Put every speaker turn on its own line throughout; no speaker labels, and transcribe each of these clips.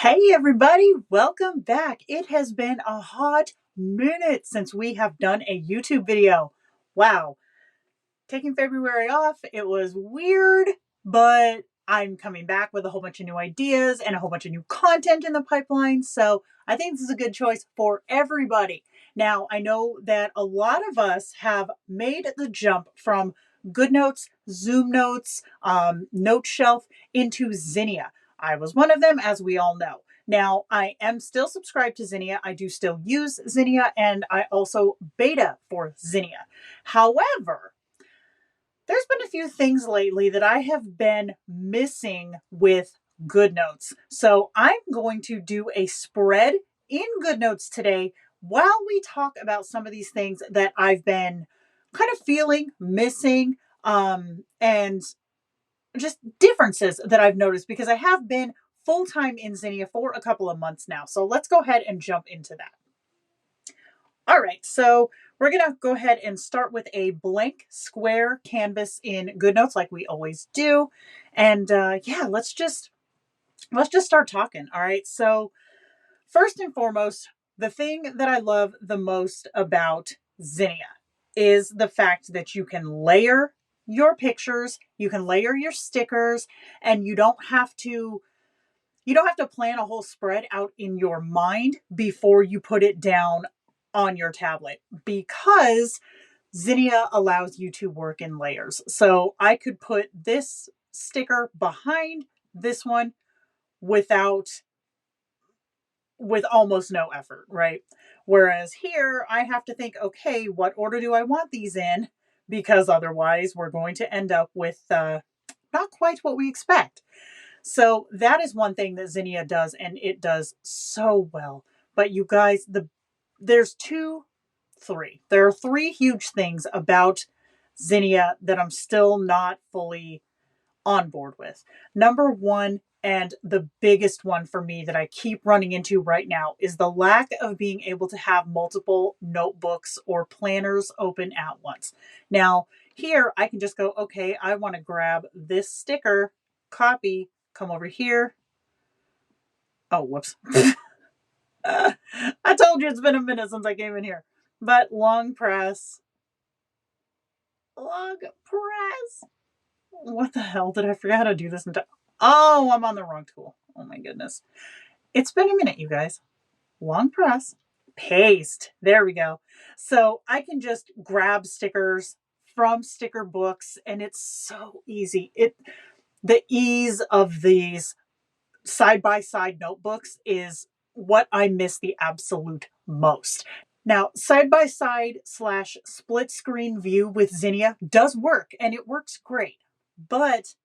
Hey everybody, welcome back. It has been a hot minute since we have done a YouTube video. Wow, taking February off, it was weird, but I'm coming back with a whole bunch of new ideas and a whole bunch of new content in the pipeline. So I think this is a good choice for everybody. Now, I know that a lot of us have made the jump from Goodnotes, Zoom Notes, Note Shelf into Zinnia. I was one of them, as we all know. Now, I am still subscribed to Zinnia. I do still use Zinnia, and I also beta for Zinnia. However, there's been a few things lately that I have been missing with Goodnotes. So I'm going to do a spread in Goodnotes today while we talk about some of these things that I've been kind of feeling missing, and just differences that I've noticed because I have been full time in Zinnia for a couple of months now. So let's go ahead and jump into that. All right, so we're gonna go ahead and start with a blank square canvas in Goodnotes like we always do. And yeah, let's just start talking. All right, so first and foremost, the thing that I love the most about Zinnia is the fact that you can layer your pictures, you can layer your stickers, and you don't have to plan a whole spread out in your mind before you put it down on your tablet because Zinnia allows you to work in layers. So I could put this sticker behind this one without with almost no effort, right? Whereas here I have to think, okay, what order do I want these in? Because otherwise we're going to end up with not quite what we expect. So that is one thing that Zinnia does, and it does so well. But you guys, there's there are three huge things about Zinnia that I'm still not fully on board with. Number one, and the biggest one for me that I keep running into right now, is the lack of being able to have multiple notebooks or planners open at once. Now, here I can just go, okay, I want to grab this sticker, copy, come over here. Oh, whoops. I told you it's been a minute since I came in here. But long press. Long press. What the hell? Did I forget how to do this? Oh, I'm on the wrong tool. Oh my goodness. It's been a minute, you guys. Long press. Paste. There we go. So I can just grab stickers from sticker books, and it's so easy. The ease of these side by side notebooks is what I miss the absolute most. Now, side by side slash split screen view with Zinnia does work, and it works great, but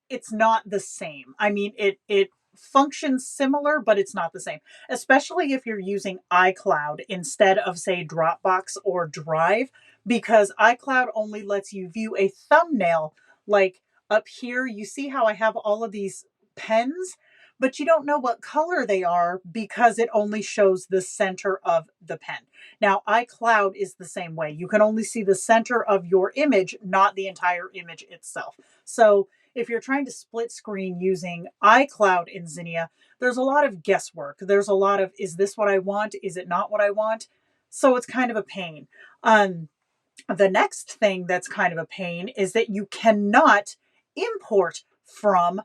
it's not the same. I mean, it functions similar, but it's not the same, especially if you're using iCloud instead of, say, Dropbox or Drive, because iCloud only lets you view a thumbnail. Like up here, you see how I have all of these pens, but you don't know what color they are because it only shows the center of the pen. Now, iCloud is the same way. You can only see the center of your image, not the entire image itself. So if you're trying to split screen using iCloud in Zinnia, there's a lot of guesswork. There's a lot of, is this what I want? Is it not what I want? So it's kind of a pain. The next thing that's kind of a pain is that you cannot import from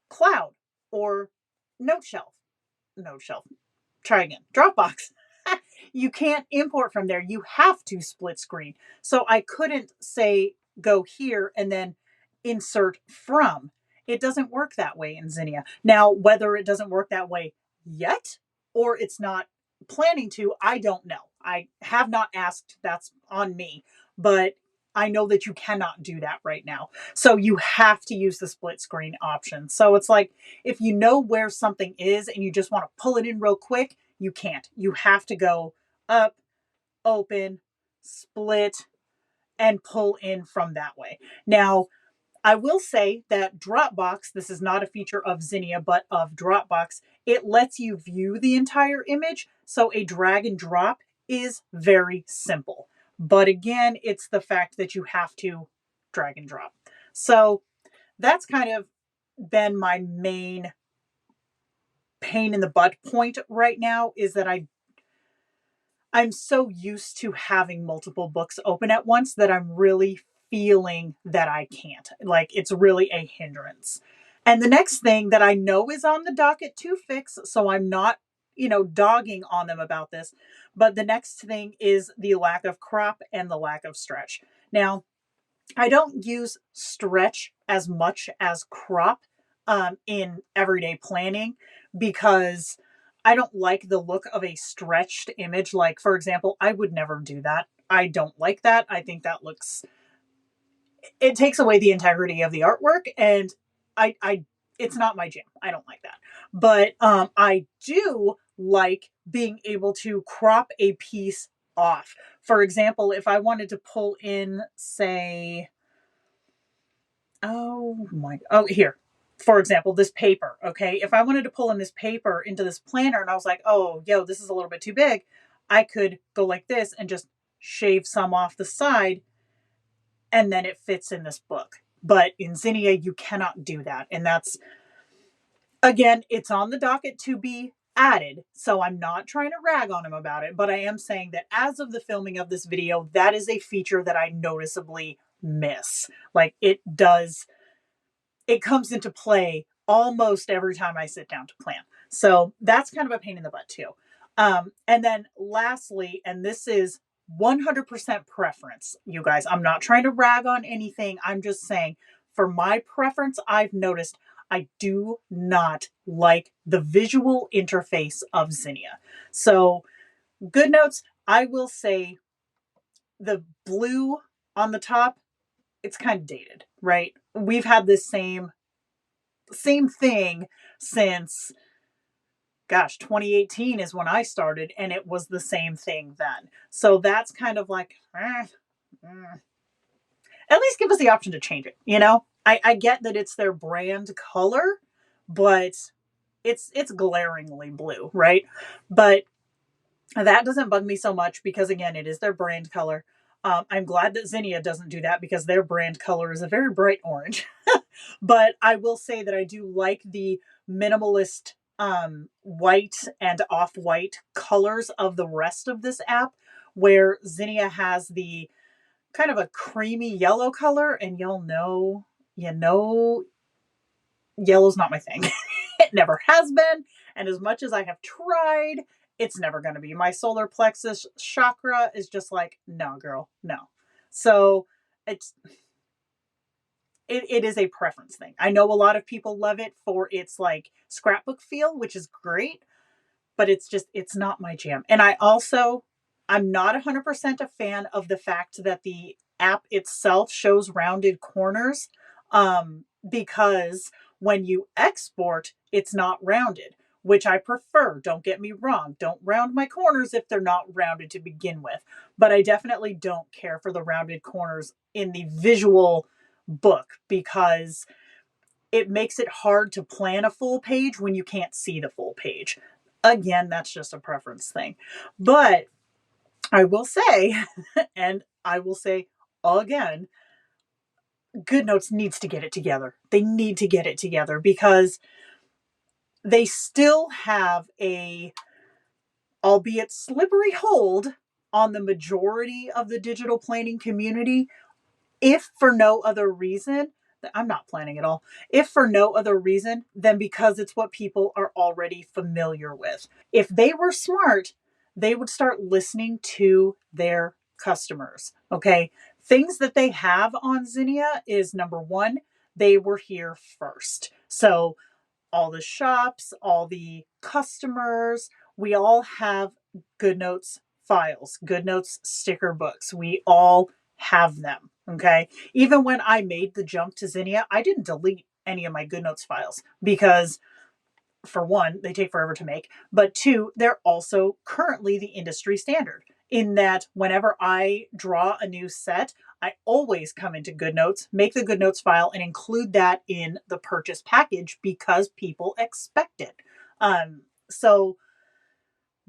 Cloud or Note Shelf. Note Shelf. Try again. Dropbox. You can't import from there. You have to split screen. So I couldn't say go here and then insert from. It doesn't work that way in Zinnia. Now, whether it doesn't work that way yet or it's not planning to, I don't know. I have not asked. That's on me. But I know that you cannot do that right now. So you have to use the split screen option. So it's like if you know where something is and you just want to pull it in real quick, you can't. You have to go up, open, split, and pull in from that way. Now, I will say that Dropbox, this is not a feature of Zinnia, but of Dropbox, it lets you view the entire image. So a drag and drop is very simple. But again, it's the fact that you have to drag and drop. So that's kind of been my main pain in the butt point right now is that I'm so used to having multiple books open at once that I'm really feeling that I can't. Like it's really a hindrance. And the next thing that I know is on the docket to fix, so I'm not, dogging on them about this, but the next thing is the lack of crop and the lack of stretch. Now, I don't use stretch as much as crop in everyday planning because I don't like the look of a stretched image. Like, for example, I would never do that. I don't like that. I think that it takes away the integrity of the artwork, and I it's not my jam. I don't like that. But I do like being able to crop a piece off. For example, if I wanted to pull in, say, here. For example, this paper, okay? If I wanted to pull in this paper into this planner and I was like, oh, yo, this is a little bit too big, I could go like this and just shave some off the side and then it fits in this book. But in Zinnia, you cannot do that. And that's, again, it's on the docket to be added. So I'm not trying to rag on him about it, but I am saying that as of the filming of this video, that is a feature that I noticeably miss. Like it comes into play almost every time I sit down to plan. So that's kind of a pain in the butt too. And then lastly, and this is 100% preference, you guys, I'm not trying to rag on anything. I'm just saying for my preference, I've noticed I do not like the visual interface of Zinnia. So Goodnotes, I will say the blue on the top, it's kind of dated, right? We've had this same thing since, gosh, 2018 is when I started, and it was the same thing then. So that's kind of like, at least give us the option to change it. I get that it's their brand color, but it's glaringly blue, right? But that doesn't bug me so much because, again, it is their brand color. I'm glad that Zinnia doesn't do that because their brand color is a very bright orange. But I will say that I do like the minimalist white and off-white colors of the rest of this app, where Zinnia has the kind of a creamy yellow color, and yellow's not my thing. It never has been, and as much as I have tried, it's never going to be. My solar plexus chakra is just like, no, girl, no. So it is a preference thing. I know a lot of people love it for its like scrapbook feel, which is great, but it's not my jam. And I'm not 100% a fan of the fact that the app itself shows rounded corners, because when you export, it's not rounded, which I prefer. Don't get me wrong. Don't round my corners if they're not rounded to begin with. But I definitely don't care for the rounded corners in the visual book because it makes it hard to plan a full page when you can't see the full page. Again, that's just a preference thing. But I will say, and I will say again, Goodnotes needs to get it together. They need to get it together because they still have a, albeit slippery hold on the majority of the digital planning community, if for no other reason. I'm not planning at all. If for no other reason than because it's what people are already familiar with. If they were smart, they would start listening to their customers. Okay. Things that they have on Zinnia is, number one, they were here first. So all the shops, all the customers, we all have Goodnotes files, Goodnotes sticker books. We all have them. Okay. Even when I made the jump to Zinnia, I didn't delete any of my Goodnotes files because, for one, they take forever to make, but two, they're also currently the industry standard in that whenever I draw a new set, I always come into Goodnotes, make the Goodnotes file, and include that in the purchase package because people expect it. So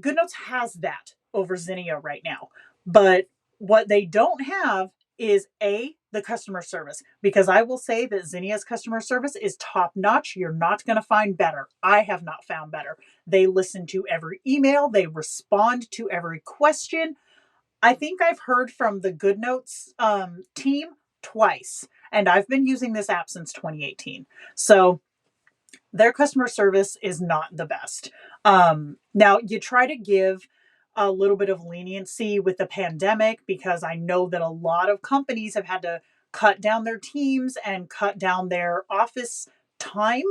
Goodnotes has that over Zinnia right now. But what they don't have is the the customer service, because I will say that Zinnia's customer service is top notch. You're not going to find better. I have not found better. They listen to every email, they respond to every question. I think I've heard from the Goodnotes team twice, and I've been using this app since 2018. So their customer service is not the best. Now, you try to give a little bit of leniency with the pandemic, because I know that a lot of companies have had to cut down their teams and cut down their office time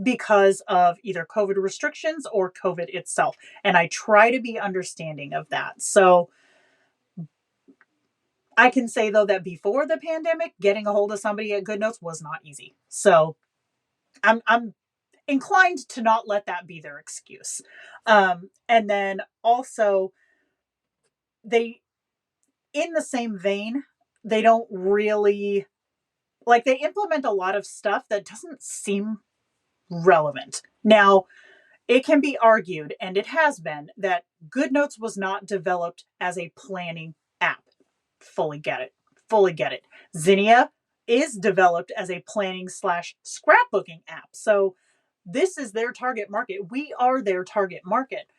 because of either COVID restrictions or COVID itself. And I try to be understanding of that. So I can say, though, that before the pandemic, getting a hold of somebody at Goodnotes was not easy. So I'm inclined to not let that be their excuse. And then also, they, in the same vein, they don't really, like, they implement a lot of stuff that doesn't seem relevant. Now, it can be argued, and it has been, that Goodnotes was not developed as a planning app. Fully get it. Fully get it. Zinnia is developed as a planning slash scrapbooking app. So this is their target market. We are their target market.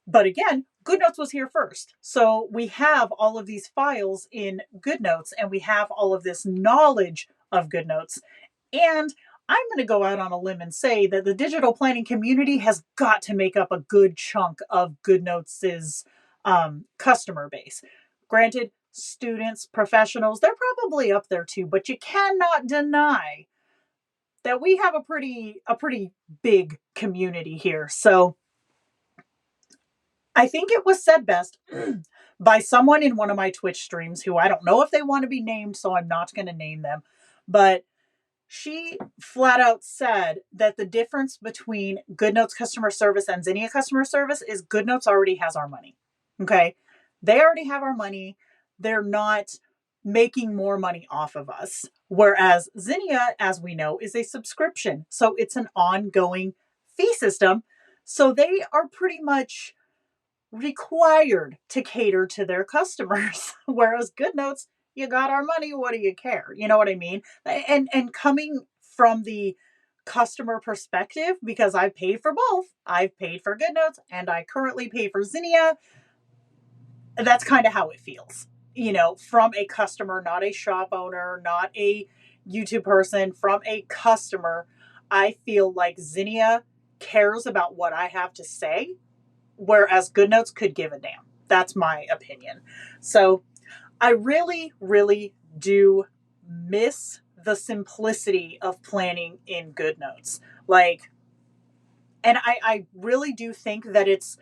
But again, Goodnotes was here first. So we have all of these files in Goodnotes, and we have all of this knowledge of Goodnotes. And I'm going to go out on a limb and say that the digital planning community has got to make up a good chunk of Goodnotes' customer base. Granted, students, professionals, they're probably up there too, but you cannot deny that we have a pretty big community here. So I think it was said best by someone in one of my Twitch streams, who I don't know if they want to be named, so I'm not going to name them, but she flat out said that the difference between Goodnotes customer service and Zinnia customer service is Goodnotes already has our money. Okay. They already have our money. They're not making more money off of us. Whereas Zinnia, as we know, is a subscription. So it's an ongoing fee system. So they are pretty much required to cater to their customers. Whereas Goodnotes, you got our money, what do you care? You know what I mean? And coming from the customer perspective, because I've paid for both. I've paid for Goodnotes and I currently pay for Zinnia. That's kind of how it feels. From a customer, not a shop owner, not a YouTube person, from a customer, I feel like Zinnia cares about what I have to say, whereas Goodnotes could give a damn. That's my opinion. So I really, really do miss the simplicity of planning in Goodnotes. And I really do think that it's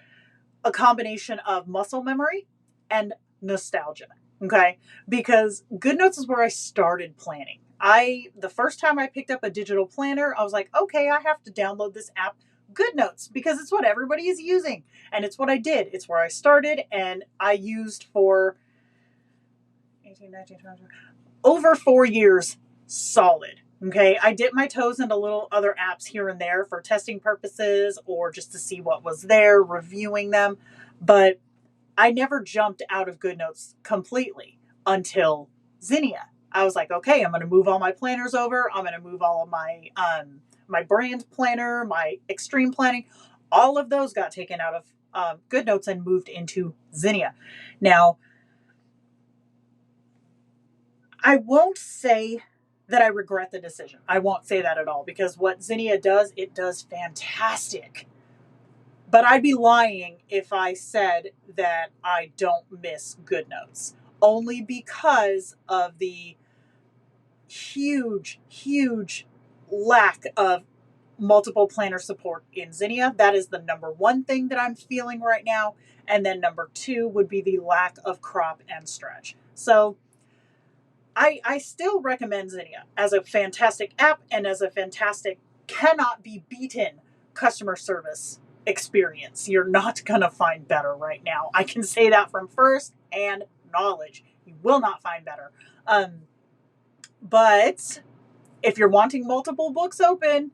a combination of muscle memory and nostalgia. Okay. Because Goodnotes is where I started planning. The first time I picked up a digital planner, I was like, okay, I have to download this app, Goodnotes, because it's what everybody is using. And it's what I did. It's where I started, and I used for 18, 19, 20, over 4 years solid. Okay. I dipped my toes into little other apps here and there for testing purposes or just to see what was there, reviewing them. But I never jumped out of Goodnotes completely until Zinnia. I was like, okay, I'm going to move all my planners over. I'm going to move all of my brand planner, my extreme planning. All of those got taken out of Goodnotes and moved into Zinnia. Now, I won't say that I regret the decision. I won't say that at all, because what Zinnia does, it does fantastic. But I'd be lying if I said that I don't miss Goodnotes, only because of the huge, huge lack of multiple planner support in Zinnia. That is the number one thing that I'm feeling right now. And then number two would be the lack of crop and stretch. So I still recommend Zinnia as a fantastic app and as a fantastic, cannot be beaten customer service experience. You're not going to find better right now. I can say that from first hand knowledge. You will not find better. But if you're wanting multiple books open,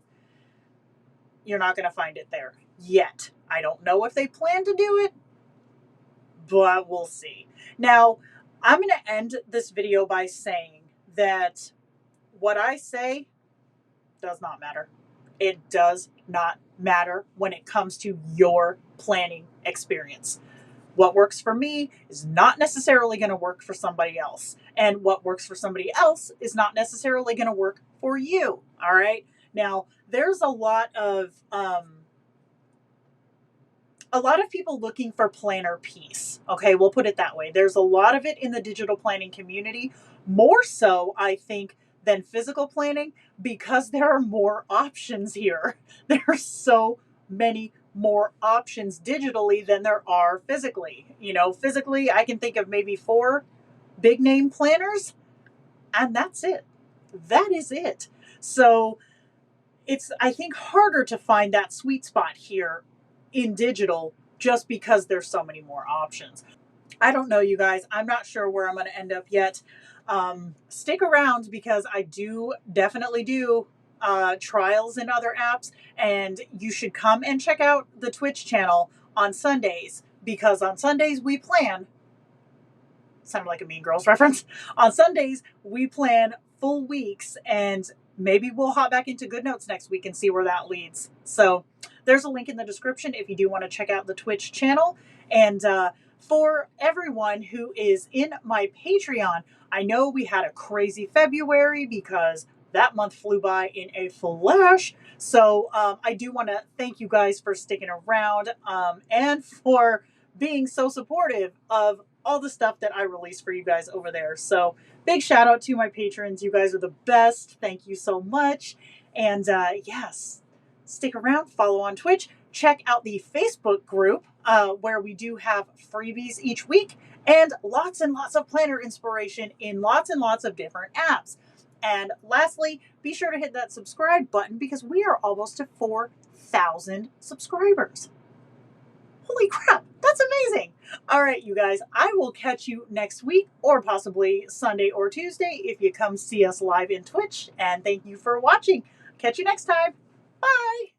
you're not going to find it there yet. I don't know if they plan to do it, but we'll see. Now, I'm going to end this video by saying that what I say does not matter. It does not matter when it comes to your planning experience. What works for me is not necessarily going to work for somebody else. And what works for somebody else is not necessarily going to work for you. All right. Now, there's a lot of people looking for planner peace. Okay, we'll put it that way. There's a lot of it in the digital planning community, more so, I think, than physical planning, because there are more options here. There are so many more options digitally than there are physically. You know, physically, I can think of maybe 4 big name planners, and that's it. That is it. So it's, I think, harder to find that sweet spot here in digital just because there's so many more options. I don't know, you guys. I'm not sure where I'm going to end up yet. Stick around, because I do definitely do trials in other apps, and you should come and check out the Twitch channel on Sundays, because on Sundays we plan. Sounded like a Mean Girls reference. On Sundays we plan full weeks, and maybe we'll hop back into Goodnotes next week and see where that leads. So there's a link in the description if you do want to check out the Twitch channel. And for everyone who is in my Patreon, I know we had a crazy February because that month flew by in a flash. So I do want to thank you guys for sticking around and for being so supportive of all the stuff that I release for you guys over there. So big shout out to my patrons. You guys are the best. Thank you so much. And yes, stick around, follow on Twitch, check out the Facebook group where we do have freebies each week, and lots of planner inspiration in lots and lots of different apps. And lastly, be sure to hit that subscribe button, because we are almost to 4,000 subscribers. Holy crap, that's amazing. All right, you guys, I will catch you next week, or possibly Sunday or Tuesday if you come see us live in Twitch. And thank you for watching. Catch you next time. Bye.